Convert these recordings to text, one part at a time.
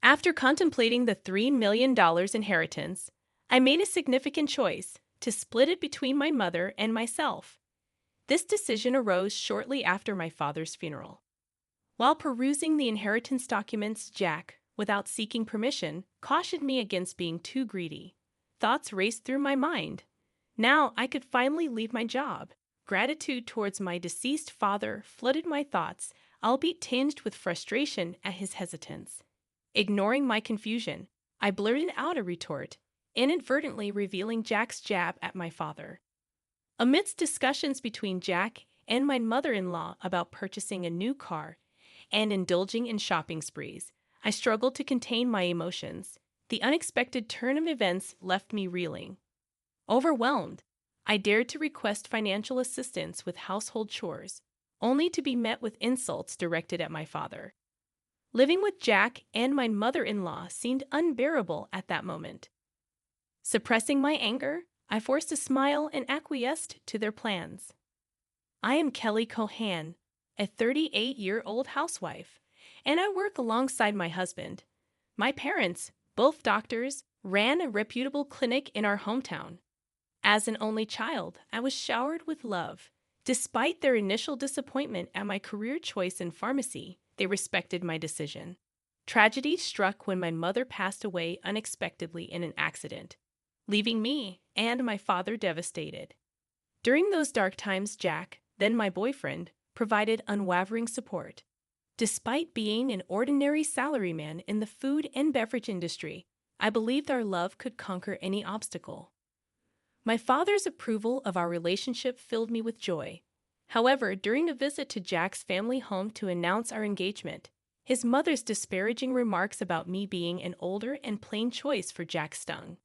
After contemplating the $3 million inheritance, I made a significant choice to split it between my mother and myself. This decision arose shortly after my father's funeral. While perusing the inheritance documents, Jack, without seeking permission, cautioned me against being too greedy. Thoughts raced through my mind. Now I could finally leave my job. Gratitude towards my deceased father flooded my thoughts, albeit tinged with frustration at his hesitance. Ignoring my confusion, I blurted out a retort, inadvertently revealing Jack's jab at my father. Amidst discussions between Jack and my mother-in-law about purchasing a new car and indulging in shopping sprees, I struggled to contain my emotions. The unexpected turn of events left me reeling. Overwhelmed, I dared to request financial assistance with household chores, only to be met with insults directed at my father. Living with Jack and my mother-in-law seemed unbearable at that moment. Suppressing my anger, I forced a smile and acquiesced to their plans. I am Kelly Cohan, a 38-year-old housewife, and I work alongside my husband. My parents, both doctors, ran a reputable clinic in our hometown. As an only child, I was showered with love. Despite their initial disappointment at my career choice in pharmacy, they respected my decision. Tragedy struck when my mother passed away unexpectedly in an accident, leaving me and my father devastated. During those dark times, Jack, then my boyfriend, provided unwavering support. Despite being an ordinary salaryman in the food and beverage industry, I believed our love could conquer any obstacle. My father's approval of our relationship filled me with joy. However, during a visit to Jack's family home to announce our engagement, his mother's disparaging remarks about me being an older and plain choice for Jack stung.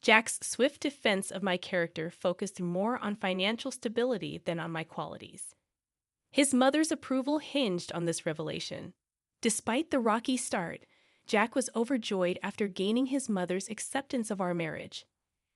Jack's swift defense of my character focused more on financial stability than on my qualities. His mother's approval hinged on this revelation. Despite the rocky start, Jack was overjoyed after gaining his mother's acceptance of our marriage.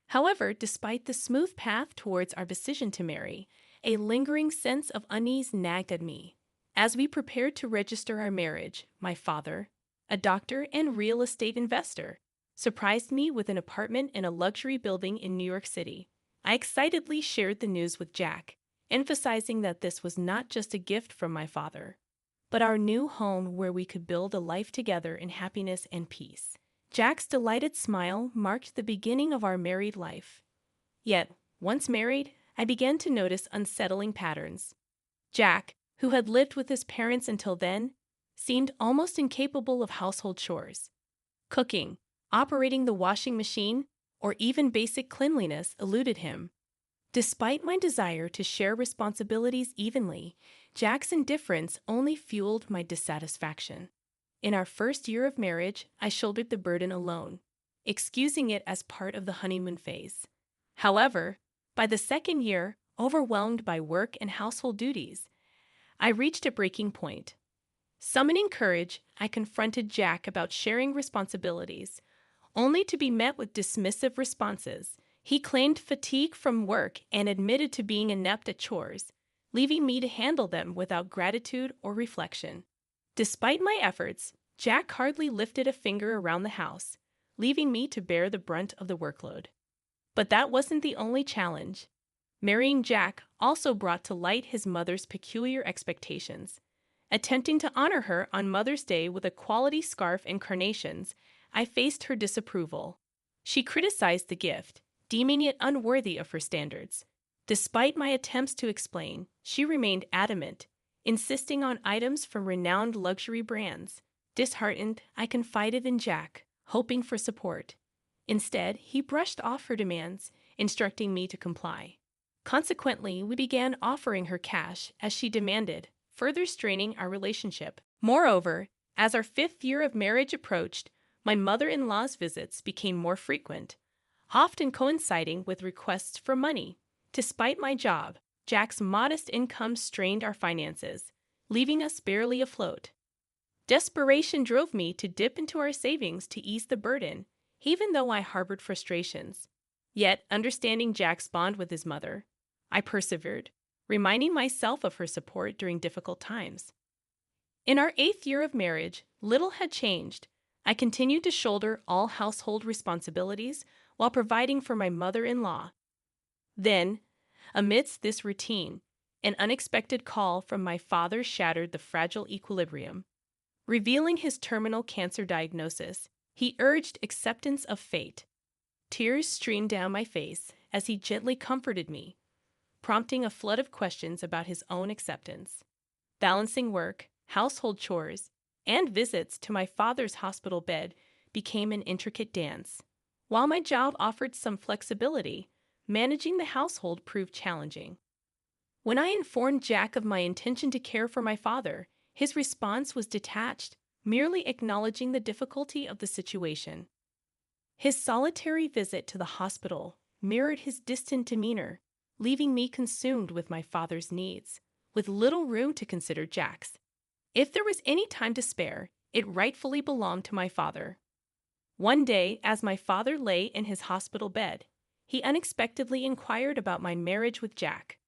However, despite the smooth path towards our decision to marry, a lingering sense of unease nagged at me. As we prepared to register our marriage, my father, a doctor and real estate investor, surprised me with an apartment in a luxury building in New York City. I excitedly shared the news with Jack, emphasizing that this was not just a gift from my father, but our new home where we could build a life together in happiness and peace. Jack's delighted smile marked the beginning of our married life. Yet, once married, I began to notice unsettling patterns. Jack, who had lived with his parents until then, seemed almost incapable of household chores. Cooking, operating the washing machine, or even basic cleanliness eluded him. Despite my desire to share responsibilities evenly, Jack's indifference only fueled my dissatisfaction. In our first year of marriage, I shouldered the burden alone, excusing it as part of the honeymoon phase. However, by the second year, overwhelmed by work and household duties, I reached a breaking point. Summoning courage, I confronted Jack about sharing responsibilities, only to be met with dismissive responses. He claimed fatigue from work and admitted to being inept at chores, leaving me to handle them without gratitude or reflection. Despite my efforts, Jack hardly lifted a finger around the house, leaving me to bear the brunt of the workload. But that wasn't the only challenge. Marrying Jack also brought to light his mother's peculiar expectations. Attempting to honor her on Mother's Day with a quality scarf and carnations, I faced her disapproval. She criticized the gift, deeming it unworthy of her standards. Despite my attempts to explain, she remained adamant, insisting on items from renowned luxury brands. Disheartened, I confided in Jack, hoping for support. Instead, he brushed off her demands, instructing me to comply. Consequently, we began offering her cash as she demanded, further straining our relationship. Moreover, as our 5th year of marriage approached, my mother-in-law's visits became more frequent, often coinciding with requests for money. Despite my job, Jack's modest income strained our finances, leaving us barely afloat. Desperation drove me to dip into our savings to ease the burden, even though I harbored frustrations. Yet, understanding Jack's bond with his mother, I persevered, reminding myself of her support during difficult times. In our 8th year of marriage, little had changed. I continued to shoulder all household responsibilities while providing for my mother-in-law. Then, amidst this routine, an unexpected call from my father shattered the fragile equilibrium. Revealing his terminal cancer diagnosis, he urged acceptance of fate. Tears streamed down my face as he gently comforted me, prompting a flood of questions about his own acceptance. Balancing work, household chores, and visits to my father's hospital bed became an intricate dance. While my job offered some flexibility, managing the household proved challenging. When I informed Jack of my intention to care for my father, his response was detached, merely acknowledging the difficulty of the situation. His solitary visit to the hospital mirrored his distant demeanor, leaving me consumed with my father's needs, with little room to consider Jack's. If there was any time to spare, it rightfully belonged to my father. One day, as my father lay in his hospital bed, he unexpectedly inquired about my marriage with Jack.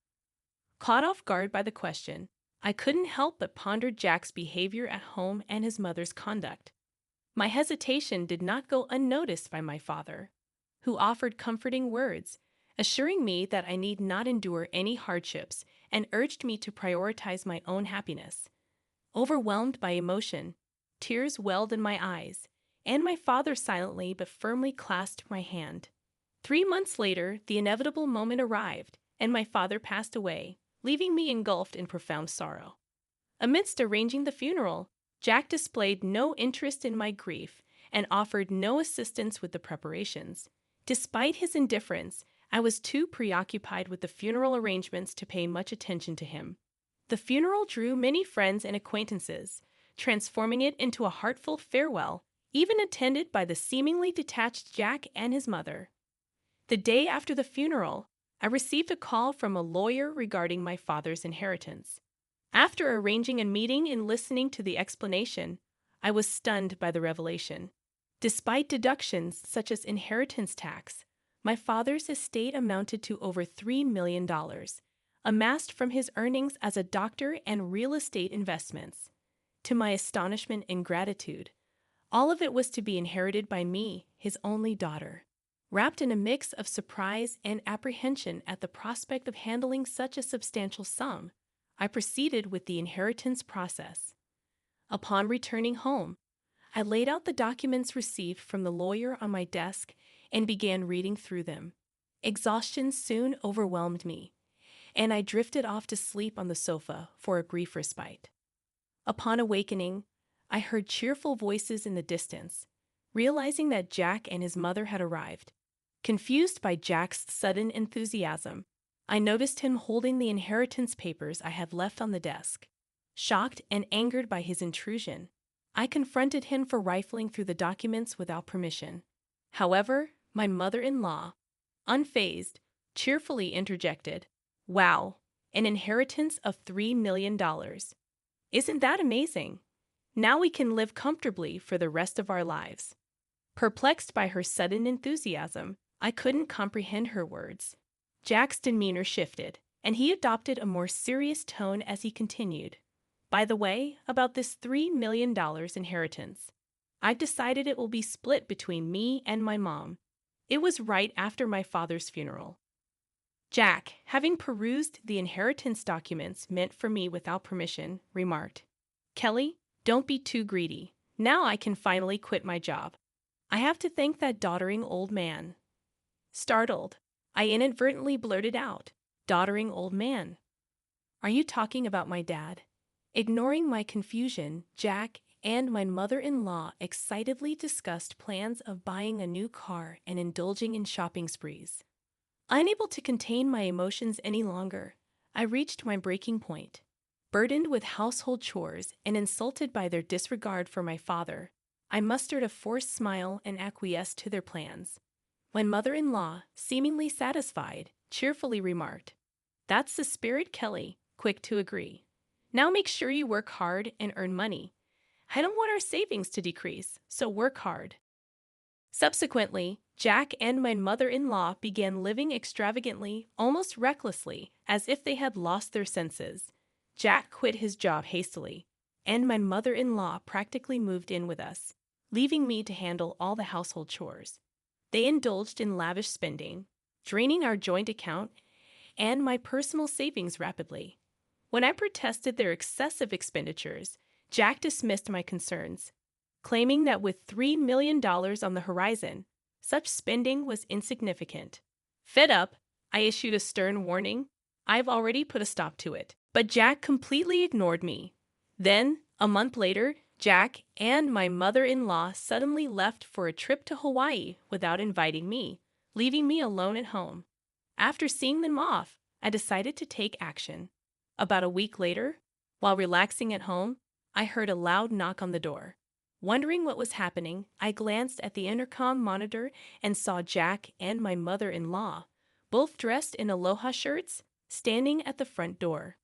Caught off guard by the question, I couldn't help but ponder Jack's behavior at home and his mother's conduct. My hesitation did not go unnoticed by my father, who offered comforting words, assuring me that I need not endure any hardships and urged me to prioritize my own happiness. Overwhelmed by emotion, tears welled in my eyes, and my father silently but firmly clasped my hand. 3 months later, the inevitable moment arrived, and my father passed away, leaving me engulfed in profound sorrow. Amidst arranging the funeral, Jack displayed no interest in my grief and offered no assistance with the preparations. Despite his indifference, I was too preoccupied with the funeral arrangements to pay much attention to him. The funeral drew many friends and acquaintances, transforming it into a heartfelt farewell, even attended by the seemingly detached Jack and his mother. The day after the funeral, I received a call from a lawyer regarding my father's inheritance. After arranging a meeting and listening to the explanation, I was stunned by the revelation. Despite deductions such as inheritance tax, my father's estate amounted to over $3 million, amassed from his earnings as a doctor and real estate investments. To my astonishment and gratitude, all of it was to be inherited by me, his only daughter. Wrapped in a mix of surprise and apprehension at the prospect of handling such a substantial sum, I proceeded with the inheritance process. Upon returning home, I laid out the documents received from the lawyer on my desk and began reading through them. Exhaustion soon overwhelmed me, and I drifted off to sleep on the sofa for a brief respite. Upon awakening, I heard cheerful voices in the distance, realizing that Jack and his mother had arrived. Confused by Jack's sudden enthusiasm, I noticed him holding the inheritance papers I had left on the desk. Shocked and angered by his intrusion, I confronted him for rifling through the documents without permission. However, my mother-in-law, unfazed, cheerfully interjected, "Wow, an inheritance of $3 million. Isn't that amazing? Now we can live comfortably for the rest of our lives." Perplexed by her sudden enthusiasm, I couldn't comprehend her words. Jack's demeanor shifted, and he adopted a more serious tone as he continued. "By the way, about this $3 million inheritance, I've decided it will be split between me and my mom. It was right after my father's funeral." Jack, having perused the inheritance documents meant for me without permission, remarked, "Kelly, don't be too greedy. Now I can finally quit my job. I have to thank that doddering old man." Startled, I inadvertently blurted out, "Doddering old man? Are you talking about my dad?" Ignoring my confusion, Jack and my mother-in-law excitedly discussed plans of buying a new car and indulging in shopping sprees. Unable to contain my emotions any longer, I reached my breaking point. Burdened with household chores and insulted by their disregard for my father, I mustered a forced smile and acquiesced to their plans. My mother-in-law, seemingly satisfied, cheerfully remarked, "That's the spirit, Kelly," quick to agree. "Now make sure you work hard and earn money. I don't want our savings to decrease, so work hard." Subsequently, Jack and my mother-in-law began living extravagantly, almost recklessly, as if they had lost their senses. Jack quit his job hastily, and my mother-in-law practically moved in with us, leaving me to handle all the household chores. They indulged in lavish spending, draining our joint account and my personal savings rapidly. When I protested their excessive expenditures, Jack dismissed my concerns, claiming that with $3 million on the horizon, such spending was insignificant. Fed up, I issued a stern warning. I've already put a stop to it. But Jack completely ignored me. Then, a month later, Jack and my mother-in-law suddenly left for a trip to Hawaii without inviting me, leaving me alone at home. After seeing them off, I decided to take action. About a week later, while relaxing at home, I heard a loud knock on the door. Wondering what was happening, I glanced at the intercom monitor and saw Jack and my mother-in-law, both dressed in aloha shirts, standing at the front door.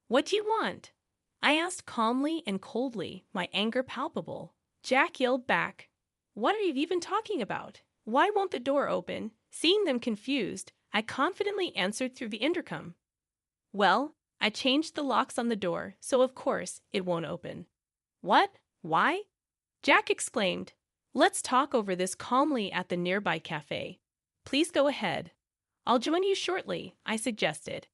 "What do you want?" I asked calmly and coldly, my anger palpable. Jack yelled back, "What are you even talking about? Why won't the door open?" Seeing them confused, I confidently answered through the intercom. "Well, I changed the locks on the door, so of course it won't open." "What? Why?" Jack exclaimed. "Let's talk over this calmly at the nearby cafe. Please go ahead." "I'll join you shortly," I suggested.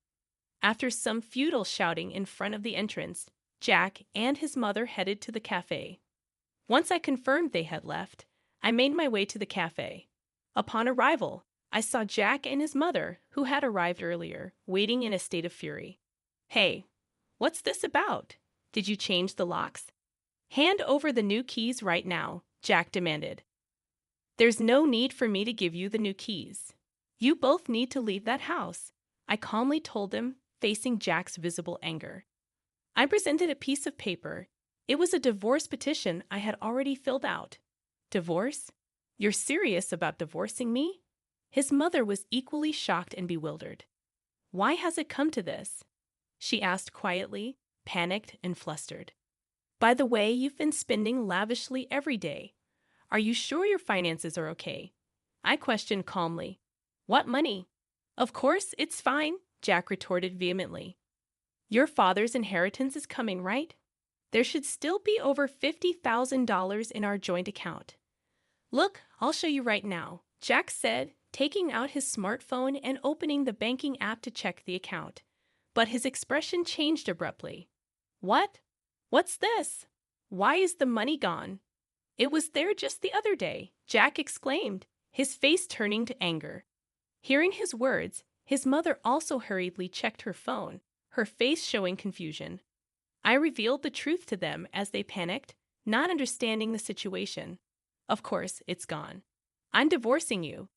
After some futile shouting in front of the entrance, Jack and his mother headed to the cafe. Once I confirmed they had left, I made my way to the cafe. Upon arrival, I saw Jack and his mother, who had arrived earlier, waiting in a state of fury. "Hey, what's this about? Did you change the locks?" "Hand over the new keys right now," Jack demanded. "There's no need for me to give you the new keys. You both need to leave that house," I calmly told them, facing Jack's visible anger. I presented a piece of paper. It was a divorce petition I had already filled out. "Divorce? You're serious about divorcing me?" His mother was equally shocked and bewildered. "Why has it come to this?" she asked quietly, panicked and flustered. "By the way, you've been spending lavishly every day. Are you sure your finances are okay?" I questioned calmly. "What money?" "Of course, it's fine," Jack retorted vehemently. "Your father's inheritance is coming, right? There should still be over $50,000 in our joint account." "Look, I'll show you right now," Jack said, taking out his smartphone and opening the banking app to check the account. But his expression changed abruptly. "What? What's this? Why is the money gone?" "It was there just the other day," Jack exclaimed, his face turning to anger. Hearing his words, his mother also hurriedly checked her phone, her face showing confusion. I revealed the truth to them as they panicked, not understanding the situation. "Of course, it's gone. I'm divorcing you."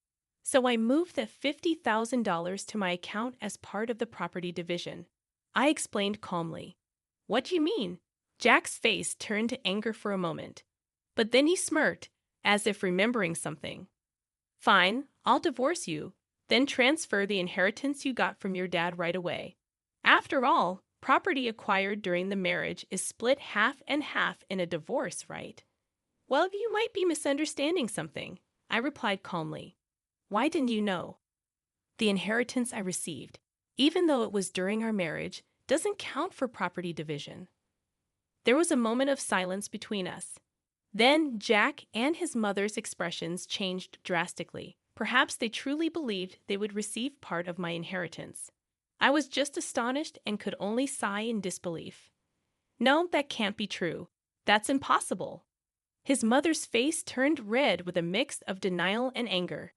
So I moved the $50,000 to my account as part of the property division. I explained calmly. "What do you mean?" Jack's face turned to anger for a moment, but then he smirked, as if remembering something. "Fine, I'll divorce you, then transfer the inheritance you got from your dad right away. After all, property acquired during the marriage is split half and half in a divorce, right?" "Well, you might be misunderstanding something," I replied calmly. "Why didn't you know?" "The inheritance I received, even though it was during our marriage, doesn't count for property division." There was a moment of silence between us. Then Jack and his mother's expressions changed drastically. Perhaps they truly believed they would receive part of my inheritance. I was just astonished and could only sigh in disbelief. "No, that can't be true. That's impossible." His mother's face turned red with a mix of denial and anger.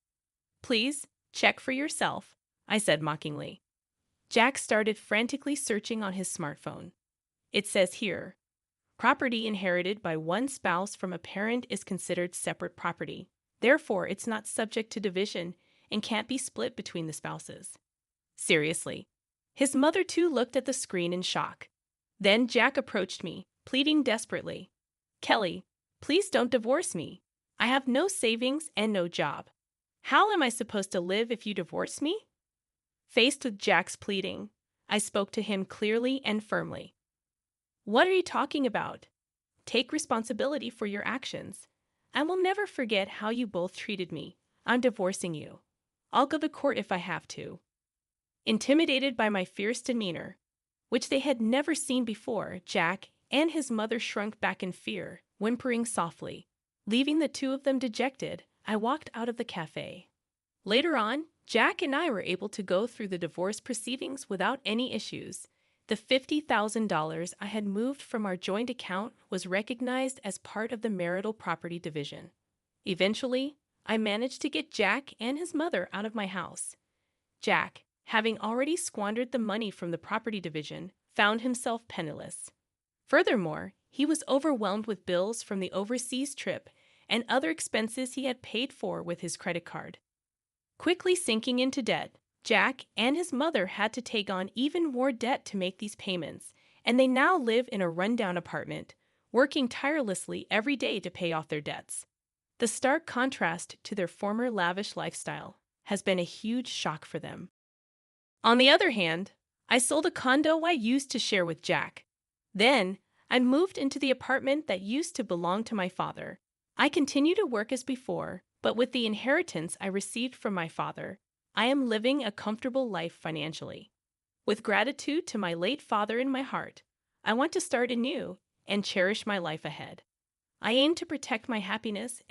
"Please, check for yourself," I said mockingly. Jack started frantically searching on his smartphone. "It says here, property inherited by one spouse from a parent is considered separate property. Therefore, it's not subject to division and can't be split between the spouses." Seriously. His mother too looked at the screen in shock. Then Jack approached me, pleading desperately. "Kelly, please don't divorce me. I have no savings and no job. How am I supposed to live if you divorce me?" Faced with Jack's pleading, I spoke to him clearly and firmly. "What are you talking about? Take responsibility for your actions. I will never forget how you both treated me. I'm divorcing you. I'll go to court if I have to." Intimidated by my fierce demeanor, which they had never seen before, Jack and his mother shrunk back in fear, whimpering softly. Leaving the two of them dejected, I walked out of the cafe. Later on, Jack and I were able to go through the divorce proceedings without any issues. The $50,000 I had moved from our joint account was recognized as part of the marital property division. Eventually, I managed to get Jack and his mother out of my house. Jack, having already squandered the money from the property division, found himself penniless. Furthermore, he was overwhelmed with bills from the overseas trip and other expenses he had paid for with his credit card. Quickly sinking into debt, Jack and his mother had to take on even more debt to make these payments, and they now live in a rundown apartment, working tirelessly every day to pay off their debts. The stark contrast to their former lavish lifestyle has been a huge shock for them. On the other hand, I sold a condo I used to share with Jack. Then, I moved into the apartment that used to belong to my father. I continue to work as before, but with the inheritance I received from my father, I am living a comfortable life financially. With gratitude to my late father in my heart, I want to start anew and cherish my life ahead. I aim to protect my happiness